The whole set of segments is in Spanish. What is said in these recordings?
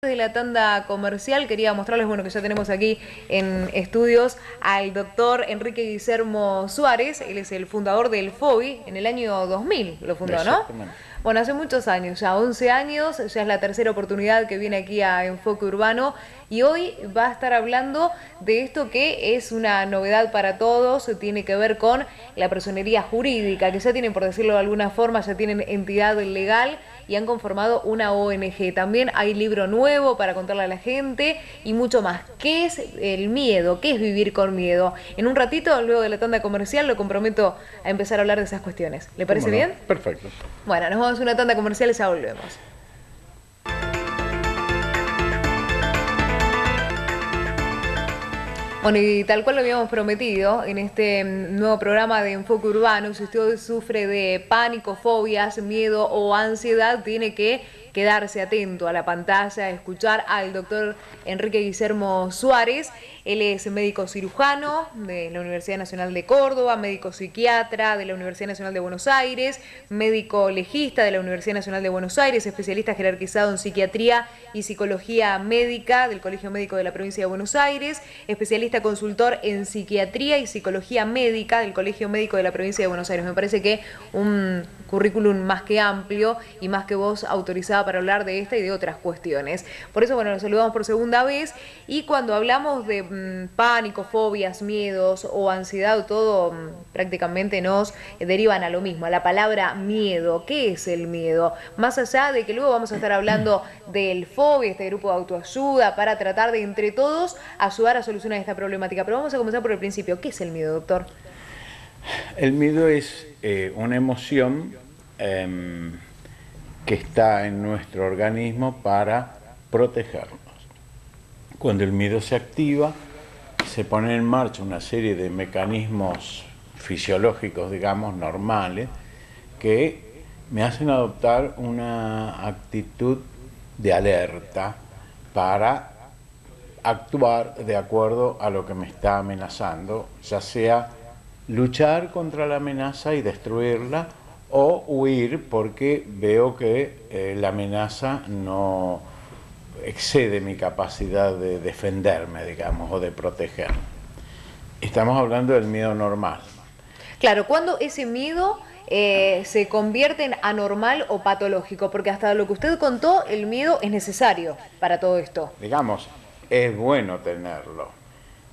De la tanda comercial quería mostrarles, bueno, que ya tenemos aquí en estudios al doctor Enrique Guillermo Suárez. Él es el fundador del FOBI, en el año 2000 lo fundó, ¿no? Exactamente. Bueno, hace muchos años, ya 11 años, ya es la tercera oportunidad que viene aquí a Enfoque Urbano y hoy va a estar hablando de esto que es una novedad para todos, tiene que ver con la personería jurídica, que ya tienen, por decirlo de alguna forma, ya tienen entidad legal y han conformado una ONG. También hay libro nuevo para contarle a la gente y mucho más. ¿Qué es el miedo? ¿Qué es vivir con miedo? En un ratito, luego de la tanda comercial, lo comprometo a empezar a hablar de esas cuestiones. ¿Le parece ¿Cómo no? bien? Perfecto. Bueno, nos vamos a una tanda comercial y ya volvemos. Bueno, y tal cual lo habíamos prometido en este nuevo programa de Enfoque Urbano, si usted sufre de pánico, fobias, miedo o ansiedad, tiene que quedarse atento a la pantalla, escuchar al doctor Enrique Guillermo Suárez. Él es médico cirujano de la Universidad Nacional de Córdoba, médico psiquiatra de la Universidad Nacional de Buenos Aires, médico legista de la Universidad Nacional de Buenos Aires, especialista jerarquizado en psiquiatría y psicología médica del Colegio Médico de la Provincia de Buenos Aires, especialista consultor en psiquiatría y psicología médica del Colegio Médico de la Provincia de Buenos Aires. Me parece que un currículum más que amplio y más que voz autorizada para hablar de esta y de otras cuestiones. Por eso, bueno, nos saludamos por segunda vez y cuando hablamos de pánico, fobias, miedos o ansiedad, todo prácticamente nos derivan a lo mismo, a la palabra miedo. ¿Qué es el miedo? Más allá de que luego vamos a estar hablando del FOBI, este grupo de autoayuda, para tratar de entre todos ayudar a solucionar esta problemática. Pero vamos a comenzar por el principio. ¿Qué es el miedo, doctor? El miedo es una emoción que está en nuestro organismo para protegernos. Cuando el miedo se activa, se pone en marcha una serie de mecanismos fisiológicos, digamos, normales, que me hacen adoptar una actitud de alerta para actuar de acuerdo a lo que me está amenazando, ya sea luchar contra la amenaza y destruirla o huir porque veo que la amenaza no excede mi capacidad de defenderme, digamos, o de protegerme. Estamos hablando del miedo normal. Claro, cuando ese miedo se convierte en anormal o patológico, porque hasta lo que usted contó, el miedo es necesario para todo esto. Digamos, es bueno tenerlo.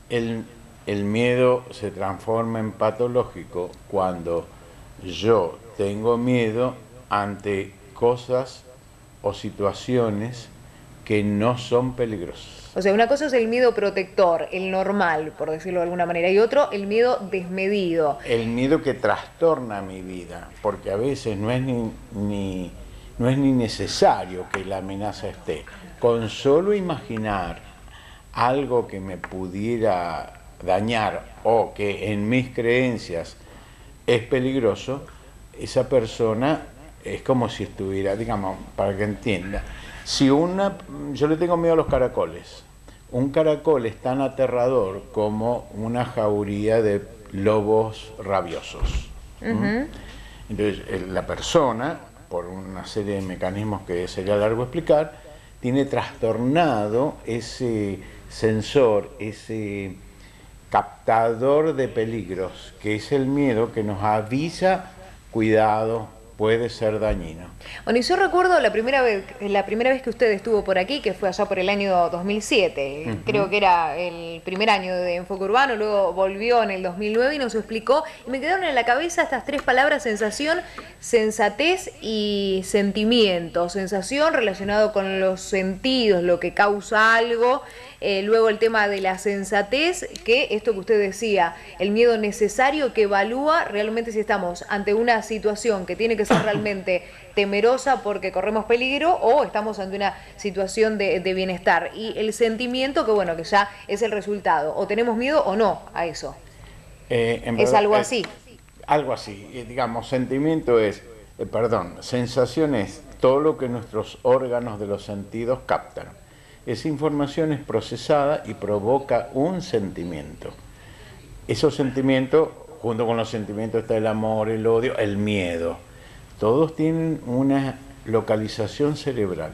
El miedo se transforma en patológico cuando yo tengo miedo ante cosas o situaciones que no son peligrosas. O sea, una cosa es el miedo protector, el normal, por decirlo de alguna manera, y otro, el miedo desmedido. El miedo que trastorna mi vida, porque a veces no es no es ni necesario que la amenaza esté. Con solo imaginar algo que me pudiera dañar o que en mis creencias es peligroso, esa persona es como si estuviera, digamos, para que entienda, yo le tengo miedo a los caracoles. Un caracol es tan aterrador como una jauría de lobos rabiosos. Entonces, la persona, por una serie de mecanismos que sería largo explicar, tiene trastornado ese sensor, ese captador de peligros, que es el miedo que nos avisa, cuidado, puede ser dañino. Bueno, y yo recuerdo la primera vez que usted estuvo por aquí, que fue allá por el año 2007, creo que era el primer año de Enfoque Urbano, luego volvió en el 2009 y nos explicó, y me quedaron en la cabeza estas tres palabras: sensación, sensatez y sentimiento. Sensación relacionado con los sentidos, lo que causa algo. Luego el tema de la sensatez, que esto que usted decía, el miedo necesario que evalúa realmente si estamos ante una situación que tiene que ser realmente temerosa porque corremos peligro o estamos ante una situación de bienestar. Y el sentimiento que, bueno, que ya es el resultado, o tenemos miedo o no a eso. Es algo así. Algo así, digamos, sentimiento es, sensación es todo lo que nuestros órganos de los sentidos captan. Esa información es procesada y provoca un sentimiento. Esos sentimientos, junto con los sentimientos está el amor, el odio, el miedo. Todos tienen una localización cerebral.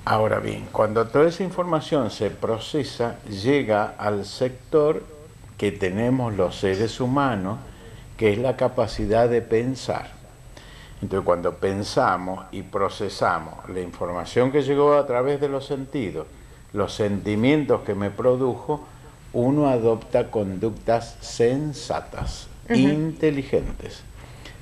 Ahora bien, cuando toda esa información se procesa, llega al sector que tenemos los seres humanos, que es la capacidad de pensar. Entonces, cuando pensamos y procesamos la información que llegó a través de los sentidos, los sentimientos que me produjo, uno adopta conductas sensatas, inteligentes.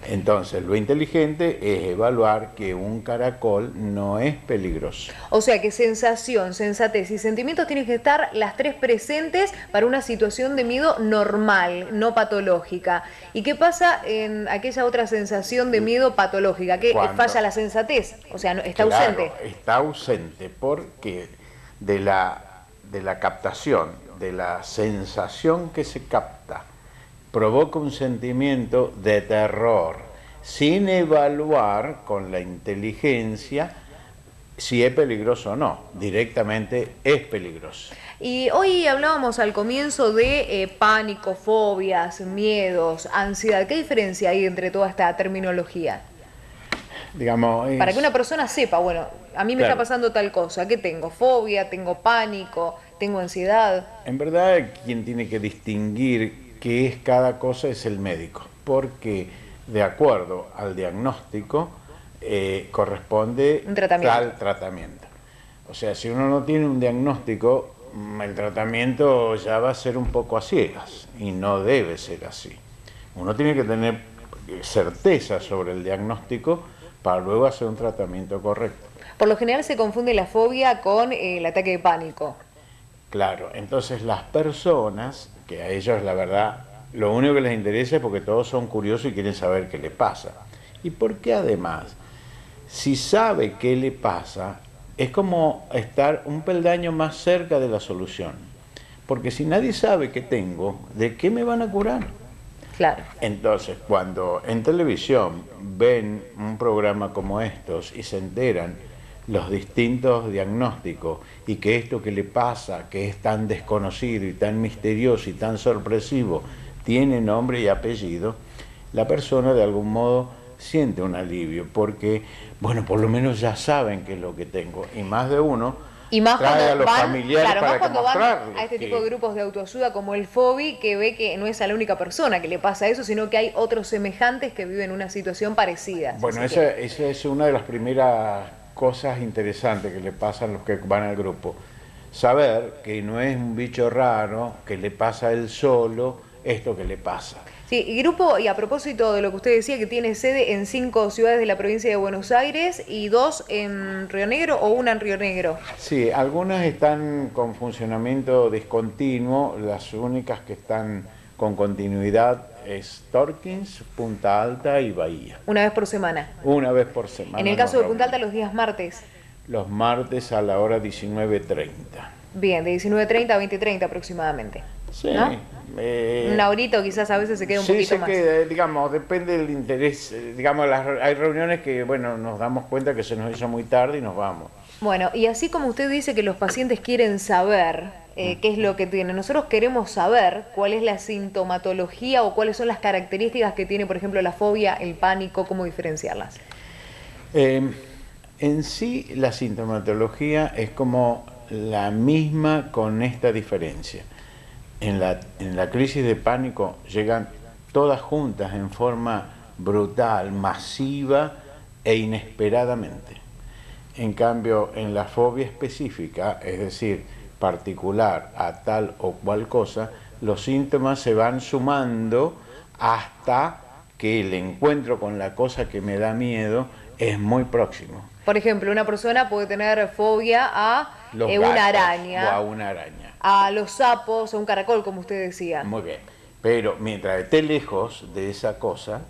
Entonces, lo inteligente es evaluar que un caracol no es peligroso. O sea que sensación, sensatez y sentimientos tienen que estar las tres presentes para una situación de miedo normal, no patológica. ¿Y qué pasa en aquella otra sensación de miedo patológica? Que falla la sensatez, o sea, está ausente. Está ausente porque de la captación, de la sensación que se capta, provoca un sentimiento de terror, sin evaluar con la inteligencia si es peligroso o no. Directamente es peligroso. Y hoy hablábamos al comienzo de pánico, fobias, miedos, ansiedad. ¿Qué diferencia hay entre toda esta terminología? Digamos, para que una persona sepa, bueno, a mí me está pasando tal cosa, ¿qué tengo? Fobia, tengo pánico, tengo ansiedad. En verdad, quien tiene que distinguir qué es cada cosa es el médico, porque de acuerdo al diagnóstico corresponde tal tratamiento. O sea, si uno no tiene un diagnóstico, el tratamiento ya va a ser un poco a ciegas, y no debe ser así. Uno tiene que tener certeza sobre el diagnóstico para luego hacer un tratamiento correcto. Por lo general se confunde la fobia con el ataque de pánico. Claro, entonces las personas, que a ellos la verdad, lo único que les interesa es porque todos son curiosos y quieren saber qué le pasa. Y porque además, si sabe qué le pasa, es como estar un peldaño más cerca de la solución. Porque si nadie sabe qué tengo, ¿de qué me van a curar? Claro. Entonces, cuando en televisión ven un programa como estos y se enteran los distintos diagnósticos y que esto que le pasa, que es tan desconocido y tan misterioso y tan sorpresivo, tiene nombre y apellido, la persona de algún modo siente un alivio porque, bueno, por lo menos ya saben qué es lo que tengo, y más de uno y más trae a los van, familiares claro, para más cuando van mostrarles a este tipo de grupos de autoayuda como el FOBI, que ve que no es a la única persona que le pasa eso, sino que hay otros semejantes que viven una situación parecida. Bueno, esa es una de las primeras cosas interesantes que le pasan a los que van al grupo. Saber que no es un bicho raro, que le pasa a él solo esto que le pasa. Sí, y grupo, y a propósito de lo que usted decía, que tiene sede en 5 ciudades de la provincia de Buenos Aires y 2 en Río Negro o una en Río Negro. Sí, algunas están con funcionamiento discontinuo, las únicas que están con continuidad es Torkins, Punta Alta y Bahía. ¿Una vez por semana? Una vez por semana. En el caso de Punta Alta, los días martes. Los martes a la hora 19:30. Bien, de 19:30 a 20:30 aproximadamente. Sí. ¿No? Una horita o quizás a veces se queda un poquito más. Sí, digamos, depende del interés. Digamos, hay reuniones que, bueno, nos damos cuenta que se nos hizo muy tarde y nos vamos. Bueno, y así como usted dice que los pacientes quieren saber qué es lo que tienen, nosotros queremos saber cuál es la sintomatología o cuáles son las características que tiene, por ejemplo, la fobia, el pánico, cómo diferenciarlas. En sí, la sintomatología es como la misma con esta diferencia. En la crisis de pánico llegan todas juntas en forma brutal, masiva e inesperadamente. En cambio, en la fobia específica, es decir, particular a tal o cual cosa, los síntomas se van sumando hasta que el encuentro con la cosa que me da miedo es muy próximo. Por ejemplo, una persona puede tener fobia a una araña. O a una araña. A los sapos, a un caracol, como usted decía. Muy bien. Pero mientras esté lejos de esa cosa...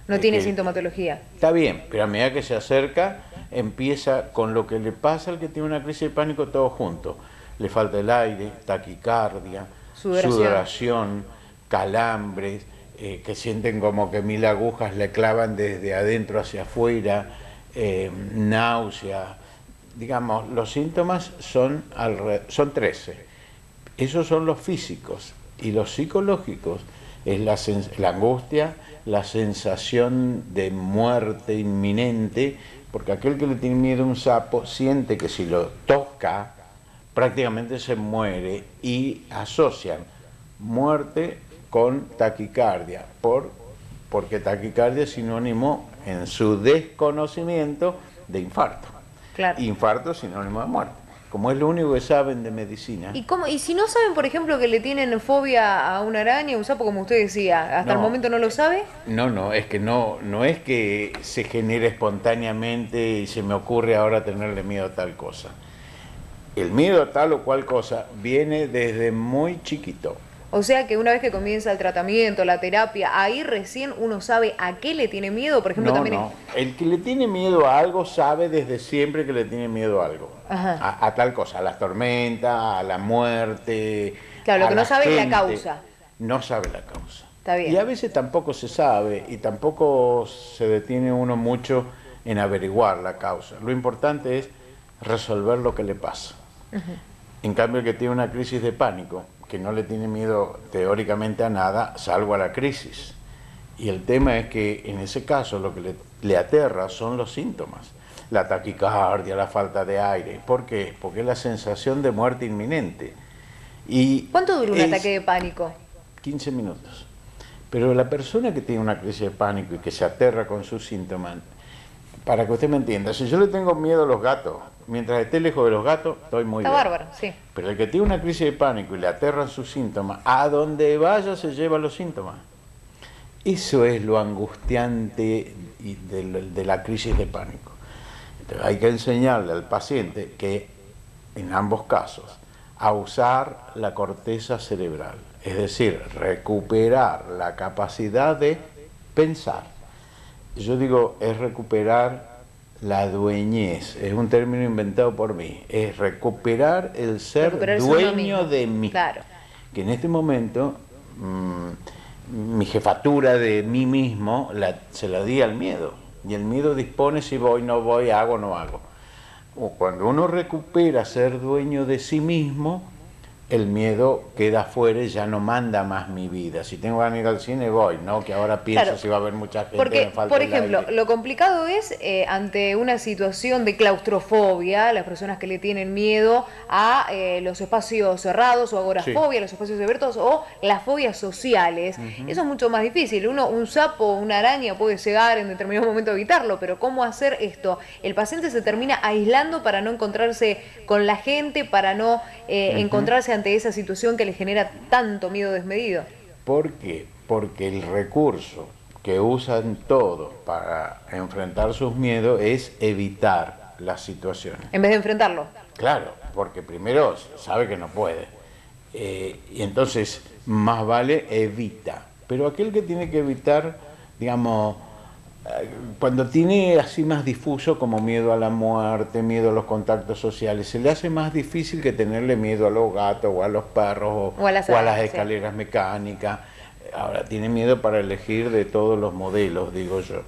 No tiene sintomatología. Está bien, pero a medida que se acerca, empieza con lo que le pasa al que tiene una crisis de pánico todo junto. Le falta el aire, taquicardia, sudoración, calambres, que sienten como que 1000 agujas le clavan desde adentro hacia afuera, náusea. Digamos, los síntomas son 13. Esos son los físicos, y los psicológicos es la angustia, la sensación de muerte inminente porque aquel que le tiene miedo a un sapo siente que si lo toca prácticamente se muere y asocian muerte con taquicardia, porque taquicardia es sinónimo en su desconocimiento de infarto. Claro. Infarto es sinónimo de muerte, como es lo único que saben de medicina. ¿Y si no saben, por ejemplo, que le tienen fobia a una araña, un sapo, como usted decía, hasta el momento no lo sabe? No, es que no es que se genere espontáneamente y se me ocurre ahora tenerle miedo a tal cosa. El miedo a tal o cual cosa viene desde muy chiquito. O sea que una vez que comienza el tratamiento, la terapia, ahí recién uno sabe a qué le tiene miedo, por ejemplo, también... El que le tiene miedo a algo sabe desde siempre que le tiene miedo a algo. A tal cosa, a las tormentas, a la muerte. Claro, lo que no sabe es la causa. No sabe la causa. Está bien. Y a veces tampoco se sabe y tampoco se detiene uno mucho en averiguar la causa. Lo importante es resolver lo que le pasa. En cambio, el que tiene una crisis de pánico, que no le tiene miedo teóricamente a nada, salvo a la crisis. Y el tema es que en ese caso lo que le aterra son los síntomas. La taquicardia, la falta de aire. ¿Por qué? Porque es la sensación de muerte inminente. ¿Cuánto dura un ataque de pánico? 15 minutos. Pero la persona que tiene una crisis de pánico y que se aterra con sus síntomas, para que usted me entienda, si yo le tengo miedo a los gatos, mientras esté lejos de los gatos, estoy muy bien. Está bárbaro, sí. Pero el que tiene una crisis de pánico y le aterran sus síntomas, a donde vaya se lleva los síntomas. Eso es lo angustiante de la crisis de pánico. Entonces, hay que enseñarle al paciente que, en ambos casos, a usar la corteza cerebral, es decir, recuperar la capacidad de pensar. Yo digo, es recuperar la dueñez, es un término inventado por mí, es recuperar el ser dueño de mí. Claro. Que en este momento mi jefatura de mí mismo se la di al miedo, y el miedo dispone si voy, no voy, hago, no hago. O cuando uno recupera ser dueño de sí mismo, el miedo queda afuera y ya no manda más mi vida. Si tengo ganas de ir al cine, voy, ¿no? Que ahora pienso si va a haber mucha gente. Porque, me falta por ejemplo, aire. lo complicado es ante una situación de claustrofobia, las personas que le tienen miedo a los espacios cerrados o agorafobia, los espacios abiertos o las fobias sociales. Eso es mucho más difícil. Un sapo, una araña puede llegar en determinado momento a evitarlo, pero ¿cómo hacer esto? El paciente se termina aislando para no encontrarse con la gente, para no encontrarse ante esa situación que le genera tanto miedo desmedido. ¿Por qué? Porque el recurso que usan todos para enfrentar sus miedos es evitar las situaciones. En vez de enfrentarlo. Claro, porque primero sabe que no puede. Y entonces más vale evita. Pero aquel que tiene que evitar, digamos, cuando tiene así más difuso como miedo a la muerte, miedo a los contactos sociales, se le hace más difícil que tenerle miedo a los gatos o a los perros o a las escaleras mecánicas. Ahora tiene miedo para elegir de todos los modelos, digo yo.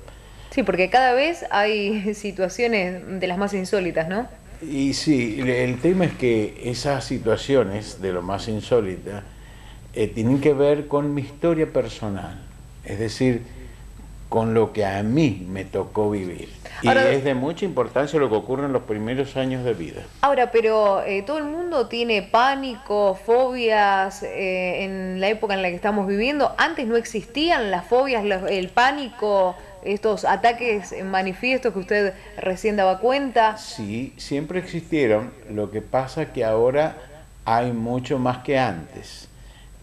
Sí, porque cada vez hay situaciones de las más insólitas, ¿no? Y sí, el tema es que esas situaciones de lo más insólitas tienen que ver con mi historia personal. Es decir, con lo que a mí me tocó vivir. Y ahora, es de mucha importancia lo que ocurre en los primeros años de vida. Ahora, pero todo el mundo tiene pánico, fobias en la época en la que estamos viviendo. Antes no existían las fobias, el pánico, estos ataques manifiestos que usted recién daba cuenta. Sí, siempre existieron. Lo que pasa que ahora hay mucho más que antes.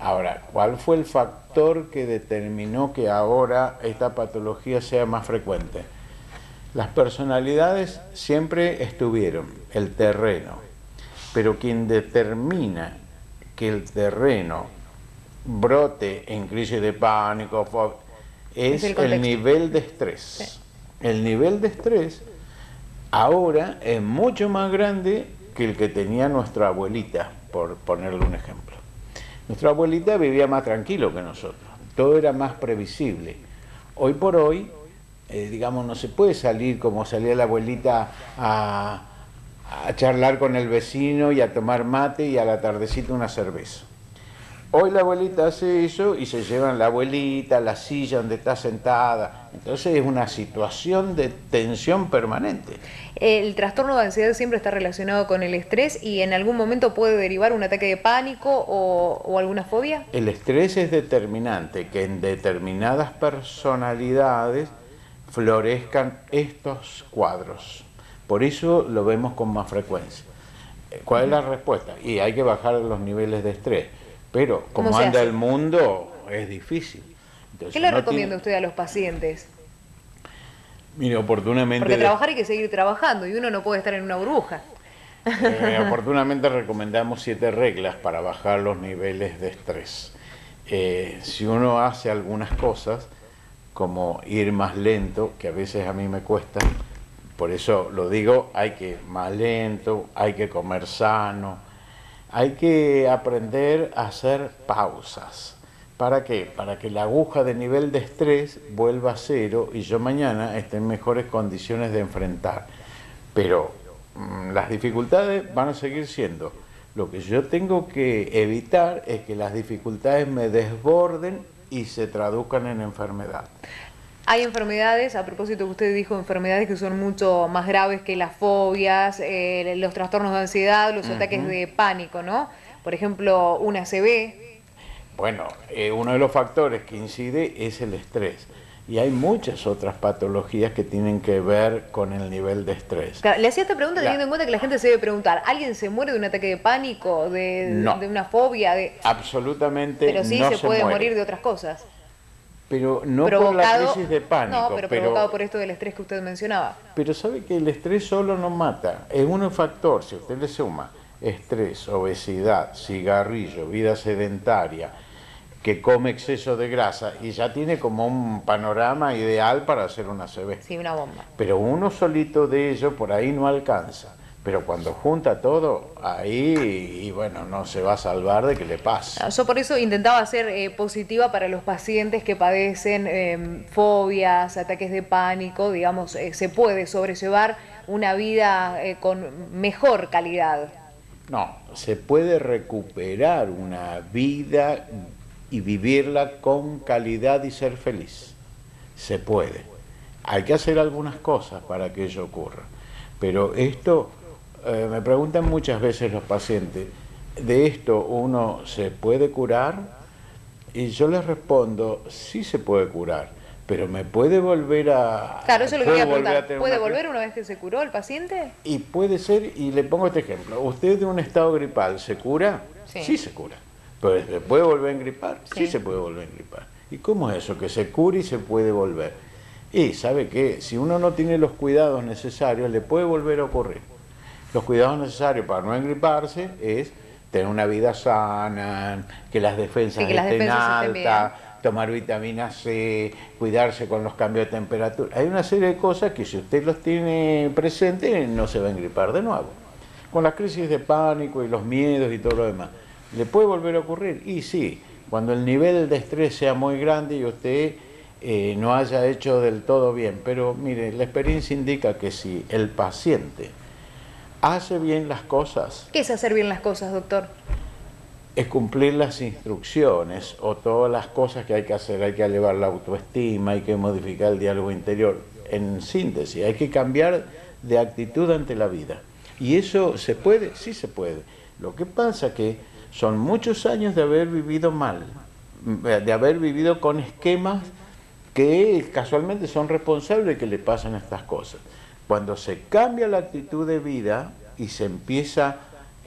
Ahora, ¿cuál fue el factor que determinó que ahora esta patología sea más frecuente? Las personalidades siempre estuvieron, el terreno, pero quien determina que el terreno brote en crisis de pánico es el nivel de estrés. Sí. El nivel de estrés ahora es mucho más grande que el que tenía nuestra abuelita, por ponerle un ejemplo. Nuestra abuelita vivía más tranquilo que nosotros, todo era más previsible. Hoy por hoy, digamos, no se puede salir como salía la abuelita a charlar con el vecino y a tomar mate y a la tardecita una cerveza. Hoy la abuelita hace eso y se llevan la abuelita, la silla donde está sentada. Entonces es una situación de tensión permanente. El trastorno de ansiedad siempre está relacionado con el estrés y en algún momento puede derivar un ataque de pánico o alguna fobia. El estrés es determinante que en determinadas personalidades florezcan estos cuadros. Por eso lo vemos con más frecuencia. ¿Cuál es la respuesta? Y hay que bajar los niveles de estrés. Pero como anda el mundo, es difícil. Entonces, ¿qué le recomienda usted a los pacientes? Mire, oportunamente... Porque trabajar hay que seguir trabajando y uno no puede estar en una burbuja. Oportunamente recomendamos 7 reglas para bajar los niveles de estrés. Si uno hace algunas cosas, como ir más lento, que a veces a mí me cuesta, por eso lo digo, hay que ir más lento, hay que comer sano, hay que aprender a hacer pausas. ¿Para qué? Para que la aguja de nivel de estrés vuelva a cero y yo mañana esté en mejores condiciones de enfrentar. Pero las dificultades van a seguir siendo. Lo que yo tengo que evitar es que las dificultades me desborden y se traduzcan en enfermedad. Hay enfermedades, a propósito que usted dijo, enfermedades que son mucho más graves que las fobias, los trastornos de ansiedad, los ataques de pánico, ¿no? Por ejemplo, una ACV. Bueno, uno de los factores que incide es el estrés. Y hay muchas otras patologías que tienen que ver con el nivel de estrés. Claro, le hacía esta pregunta teniendo en cuenta que la gente se debe preguntar, ¿alguien se muere de un ataque de pánico, de una fobia? Absolutamente no. Pero sí se puede morir de otras cosas. Pero no por la crisis de pánico. No, pero provocado por esto del estrés que usted mencionaba. Pero sabe que el estrés solo no mata. Es un factor, si usted le suma estrés, obesidad, cigarrillo, vida sedentaria, que come exceso de grasa, y ya tiene como un panorama ideal para hacer una ACV. Sí, una bomba. Pero uno solito de ello por ahí no alcanza. Pero cuando junta todo, ahí, y bueno, no se va a salvar de que le pase. Yo por eso intentaba ser positiva para los pacientes que padecen fobias, ataques de pánico, digamos, se puede sobrellevar una vida con mejor calidad. No, se puede recuperar una vida y vivirla con calidad y ser feliz. Se puede. Hay que hacer algunas cosas para que ello ocurra. Pero esto... me preguntan muchas veces los pacientes, ¿de esto uno se puede curar? Y yo les respondo, sí se puede curar, pero me puede volver a... Claro, eso es lo que quería preguntar. ¿Puede volver una vez que se curó el paciente? Y puede ser, y le pongo este ejemplo, ¿usted de un estado gripal se cura? Sí, sí se cura. ¿Pero se puede volver a engripar? Sí se puede volver a engripar. ¿Y cómo es eso? Que se cura y se puede volver. Y ¿sabe qué? Si uno no tiene los cuidados necesarios, le puede volver a ocurrir. Los cuidados necesarios para no engriparse es tener una vida sana, que las defensas estén altas, tomar vitamina C, cuidarse con los cambios de temperatura. Hay una serie de cosas que si usted los tiene presentes no se va a engripar de nuevo. Con las crisis de pánico y los miedos y todo lo demás, ¿le puede volver a ocurrir? Y sí, cuando el nivel de estrés sea muy grande y usted no haya hecho del todo bien. Pero mire, la experiencia indica que si el paciente hace bien las cosas. ¿Qué es hacer bien las cosas, doctor? Es cumplir las instrucciones o todas las cosas que hay que hacer. Hay que elevar la autoestima, hay que modificar el diálogo interior. En síntesis, hay que cambiar de actitud ante la vida. ¿Y eso se puede? Sí se puede. Lo que pasa que son muchos años de haber vivido mal, de haber vivido con esquemas que casualmente son responsables de que le pasen estas cosas. Cuando se cambia la actitud de vida y se empieza,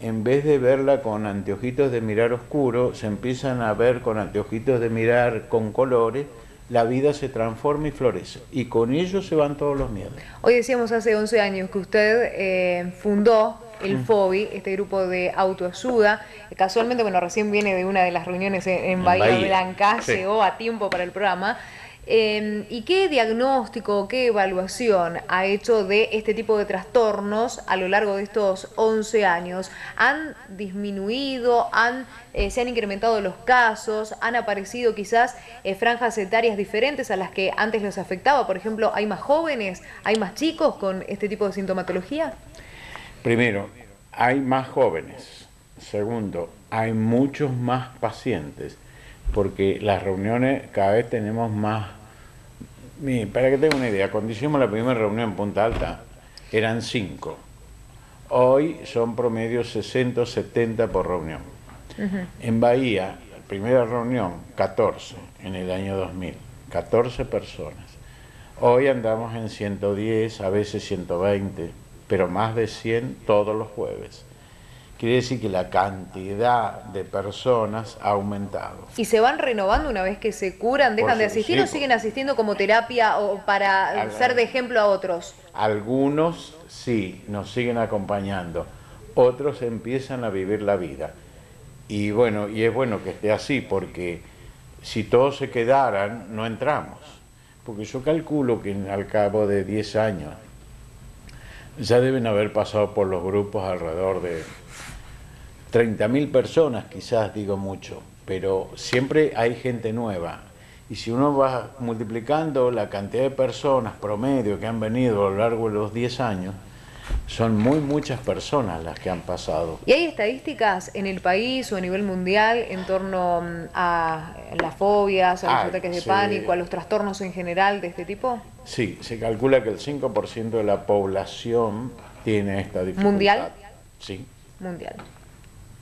en vez de verla con anteojitos de mirar oscuro, se empiezan a ver con anteojitos de mirar con colores, la vida se transforma y florece. Y con ello se van todos los miedos. Hoy decíamos hace 11 años que usted fundó el FOBI, este grupo de autoayuda. Casualmente, bueno, recién viene de una de las reuniones en Bahía Blanca, llegó a tiempo para el programa. ¿Y qué diagnóstico, qué evaluación ha hecho de este tipo de trastornos a lo largo de estos 11 años? ¿Han disminuido, se han incrementado los casos, han aparecido quizás franjas etarias diferentes a las que antes les afectaba? Por ejemplo, ¿hay más jóvenes, hay más chicos con este tipo de sintomatología? Primero, hay más jóvenes, Segundo, hay muchos más pacientes, porque las reuniones cada vez tenemos más. Para que tenga una idea, cuando hicimos la primera reunión en Punta Alta, eran 5. Hoy son promedio 60 o 70 por reunión. En Bahía, la primera reunión, 14 en el año 2000, 14 personas. Hoy andamos en 110, a veces 120, pero más de 100 todos los jueves. Quiere decir que la cantidad de personas ha aumentado. ¿Y se van renovando una vez que se curan? ¿Dejan de asistir o siguen asistiendo como terapia o para ser de ejemplo a otros? Algunos sí, nos siguen acompañando. Otros empiezan a vivir la vida. Y bueno, y es bueno que esté así, porque si todos se quedaran, no entramos. Porque yo calculo que al cabo de 10 años ya deben haber pasado por los grupos alrededor de 30.000 personas, quizás digo mucho, pero siempre hay gente nueva. Y si uno va multiplicando la cantidad de personas promedio que han venido a lo largo de los 10 años, son muchas personas las que han pasado. ¿Y hay estadísticas en el país o a nivel mundial en torno a las fobias, a los ataques de pánico, a los trastornos en general de este tipo? Sí, se calcula que el 5% de la población tiene esta dificultad. ¿Mundial? Sí. Mundial.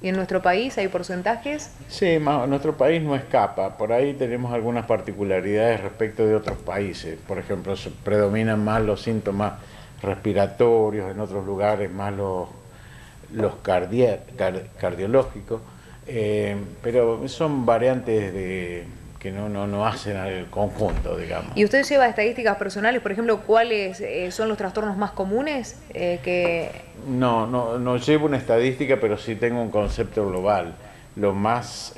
¿Y en nuestro país hay porcentajes? Sí, nuestro país no escapa. Por ahí tenemos algunas particularidades respecto de otros países. Por ejemplo, predominan más los síntomas respiratorios, en otros lugares más los cardiológicos, pero son variantes que no hacen al conjunto, digamos. ¿Y usted lleva estadísticas personales, por ejemplo, cuáles son los trastornos más comunes? No llevo una estadística, pero sí tengo un concepto global. Lo más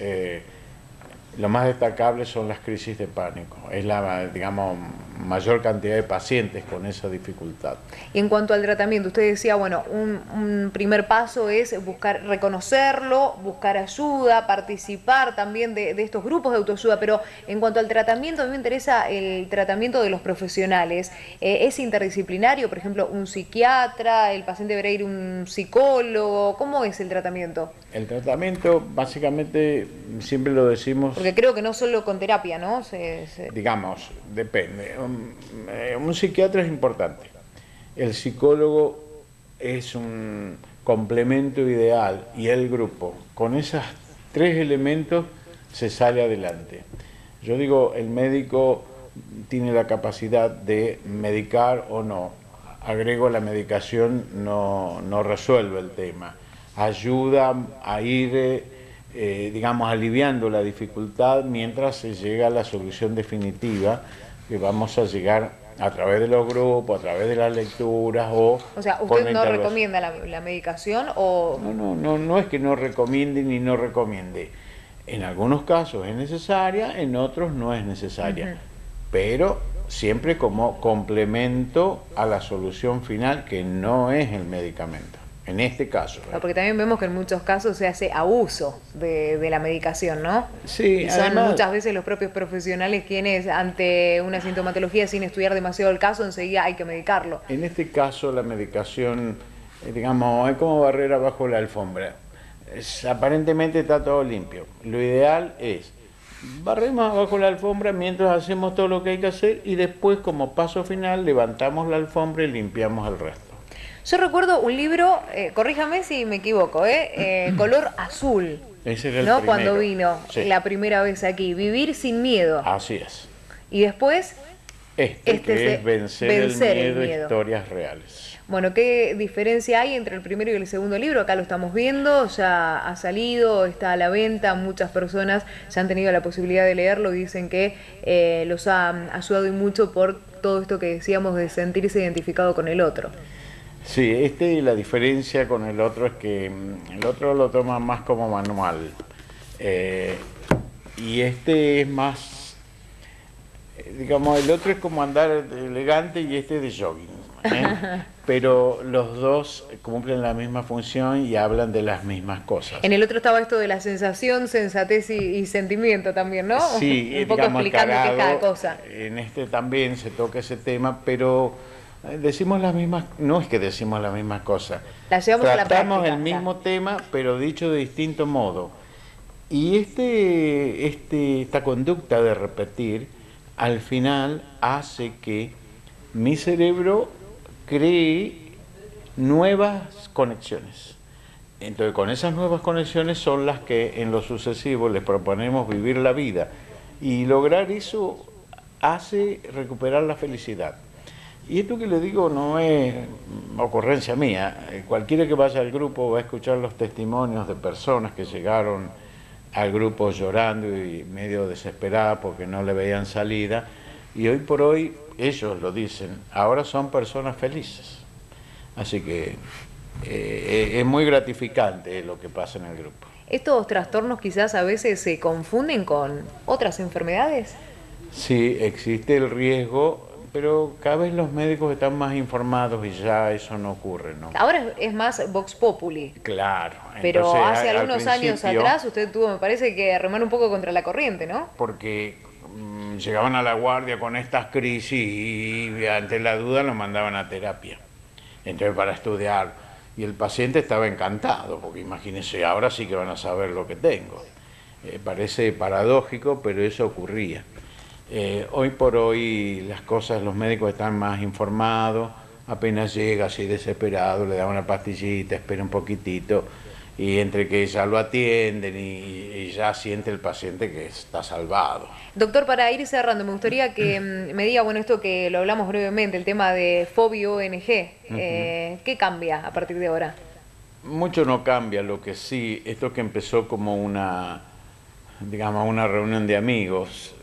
destacable son las crisis de pánico. Es la, digamos, mayor cantidad de pacientes con esa dificultad. Y en cuanto al tratamiento, usted decía, bueno, un primer paso es buscar reconocerlo, buscar ayuda, participar también de estos grupos de autoayuda, pero en cuanto al tratamiento, a mí me interesa el tratamiento de los profesionales. ¿Es interdisciplinario? Por ejemplo, un psiquiatra, el paciente deberá ir a un psicólogo. ¿Cómo es el tratamiento? El tratamiento, básicamente, siempre lo decimos... Porque creo que no solo con terapia, ¿no? Digamos, depende. Un psiquiatra es importante. El psicólogo es un complemento ideal y el grupo. Con esos 3 elementos se sale adelante. Yo digo, el médico tiene la capacidad de medicar o no. Agrego, la medicación no resuelve el tema. Ayuda a ir, digamos, aliviando la dificultad mientras se llega a la solución definitiva, que vamos a llegar a través de los grupos, a través de las lecturas o sea, ¿usted no recomienda la medicación o...? No es que no recomiende ni no recomiende. En algunos casos es necesaria, en otros no es necesaria. Pero siempre como complemento a la solución final, que no es el medicamento. En este caso. Porque también vemos que en muchos casos se hace abuso de la medicación, ¿no? Sí, y son además, muchas veces los propios profesionales quienes, ante una sintomatología sin estudiar demasiado el caso, enseguida hay que medicarlo. En este caso la medicación, digamos, es como barrer abajo la alfombra. Aparentemente está todo limpio. Lo ideal es barremos abajo la alfombra mientras hacemos todo lo que hay que hacer y después, como paso final, levantamos la alfombra y limpiamos el resto. Yo recuerdo un libro, corríjame si me equivoco, color azul. Ese era el ¿no? primero. Cuando vino la primera vez aquí, Vivir sin miedo. Así es. Y después, que es vencer el miedo, historias reales. Bueno, ¿qué diferencia hay entre el primero y el segundo libro? Acá lo estamos viendo, ya ha salido, está a la venta, muchas personas ya han tenido la posibilidad de leerlo y dicen que los ha ayudado y mucho por todo esto que decíamos de sentirse identificado con el otro. Sí, la diferencia con el otro es que el otro lo toma más como manual y este es más, digamos, el otro es como andar elegante y este de jogging, pero los dos cumplen la misma función y hablan de las mismas cosas. En el otro estaba esto de la sensación, sensatez y sentimiento también, ¿no? Sí, un poco digamos, explicando qué es cada cosa. En este también se toca ese tema, pero Decimos las mismas, no es que decimos las mismas cosas, Las llevamos a la tratamos práctica, el mismo claro. tema, pero dicho de distinto modo. Y esta conducta de repetir, al final hace que mi cerebro cree nuevas conexiones. Entonces, con esas nuevas conexiones son las que en lo sucesivo les proponemos vivir la vida. Y lograr eso hace recuperar la felicidad. Y esto que le digo no es ocurrencia mía. Cualquiera que vaya al grupo va a escuchar los testimonios de personas que llegaron al grupo llorando y medio desesperadas porque no le veían salida. Y hoy por hoy, ellos lo dicen, ahora son personas felices. Así que es muy gratificante lo que pasa en el grupo. ¿Estos trastornos quizás a veces se confunden con otras enfermedades? Sí, existe el riesgo, pero cada vez los médicos están más informados y ya eso no ocurre, ¿no? Ahora es más Vox Populi, Claro. pero Entonces, hace al algunos años principio, atrás usted tuvo, me parece que remar un poco contra la corriente, ¿no? porque llegaban a la guardia con estas crisis y ante la duda lo mandaban a terapia. Entonces, para estudiar. Y el paciente estaba encantado, porque imagínense, ahora sí que van a saber lo que tengo. Parece paradójico, pero eso ocurría. Hoy por hoy las cosas, los médicos están más informados, apenas llega así desesperado, le da una pastillita, espera un poquitito, y entre que ya lo atienden y ya siente el paciente que está salvado. Doctor, para ir cerrando, me gustaría que me diga, bueno, esto que lo hablamos brevemente, el tema de Fobio ONG, ¿qué cambia a partir de ahora? Mucho no cambia, lo que sí, esto que empezó como una, digamos, una reunión de amigos,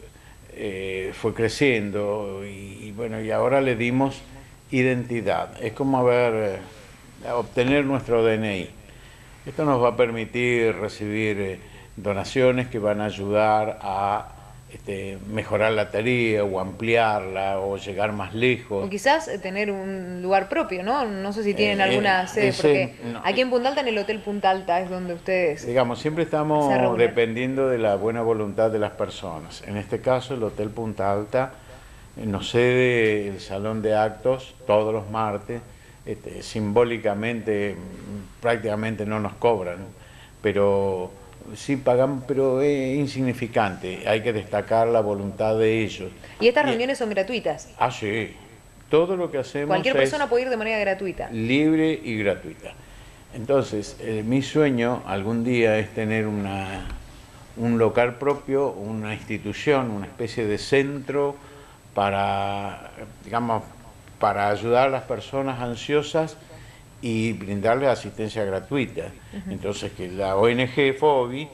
fue creciendo y bueno, y ahora le dimos identidad. Es como obtener nuestro DNI. Esto nos va a permitir recibir donaciones que van a ayudar a mejorar la tarea o ampliarla o llegar más lejos. O quizás tener un lugar propio, ¿no? No sé si tienen alguna sede, porque no, aquí en Punta Alta, en el Hotel Punta Alta, es donde ustedes digamos, siempre se estamos reúnen. dependiendo de la buena voluntad de las personas. En este caso, el Hotel Punta Alta nos cede el salón de actos todos los martes. Simbólicamente prácticamente no nos cobran, pero sí pagamos, pero es insignificante. Hay que destacar la voluntad de ellos. Y estas reuniones son gratuitas. Ah, sí. Todo lo que hacemos Cualquier es persona puede ir de manera gratuita. libre y gratuita. Entonces, mi sueño algún día es tener un local propio, una institución, una especie de centro para, digamos, para ayudar a las personas ansiosas y brindarles asistencia gratuita. Entonces, que la ONG FOBI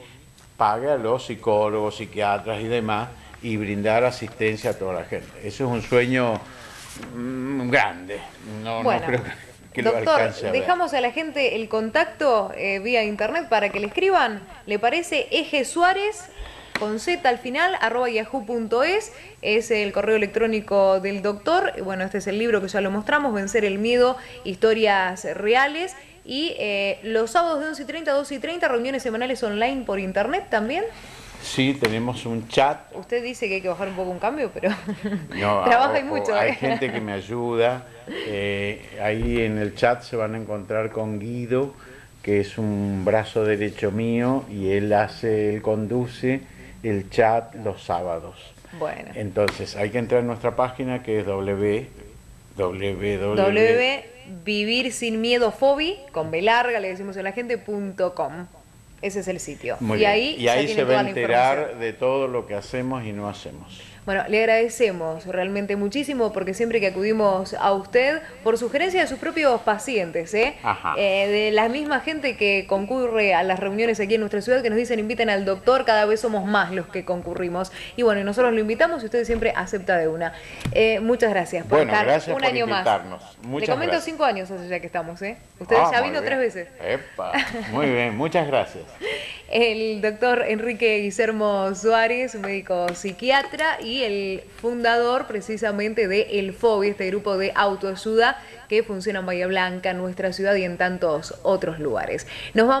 pague a los psicólogos, psiquiatras y demás y brindar asistencia a toda la gente. Eso es un sueño grande. No creo que lo doctor, alcance a ver. dejamos a la gente el contacto vía internet para que le escriban. ¿Le parece? Eje Suárez, con Z al final, @yahoo.es, es el correo electrónico del doctor. Bueno, este es el libro que ya lo mostramos, Vencer el Miedo, Historias Reales. Y los sábados de 11:30 a 12:30, reuniones semanales online por internet también. Sí, tenemos un chat. Usted dice que hay que bajar un poco un cambio, pero No, trabaja y mucho. Hay gente que me ayuda. Ahí en el chat se van a encontrar con Guido, que es un brazo derecho mío, y él conduce el chat los sábados. Bueno. Entonces hay que entrar en nuestra página, que es www.vivirsinmiedofobi, con B larga, le decimos a la gente, .com. Ese es el sitio. Muy y bien. ahí, Y ahí ya se tiene va a toda la enterar información. de todo lo que hacemos y no hacemos. Bueno, le agradecemos realmente muchísimo porque siempre que acudimos a usted, por sugerencia de sus propios pacientes, de la misma gente que concurre a las reuniones aquí en nuestra ciudad, que nos dicen inviten al doctor, cada vez somos más los que concurrimos. Y bueno, nosotros lo invitamos y usted siempre acepta de una. Muchas gracias por estar gracias un por año invitarnos. más. Muchas Le comento gracias. 5 años hace ya que estamos, Usted ya Muy vino bien. 3 veces. Epa, muy bien, muchas gracias. El doctor Enrique Guillermo Suárez, médico psiquiatra y el fundador precisamente de El FOBI, este grupo de autoayuda que funciona en Bahía Blanca, en nuestra ciudad y en tantos otros lugares. Nos vamos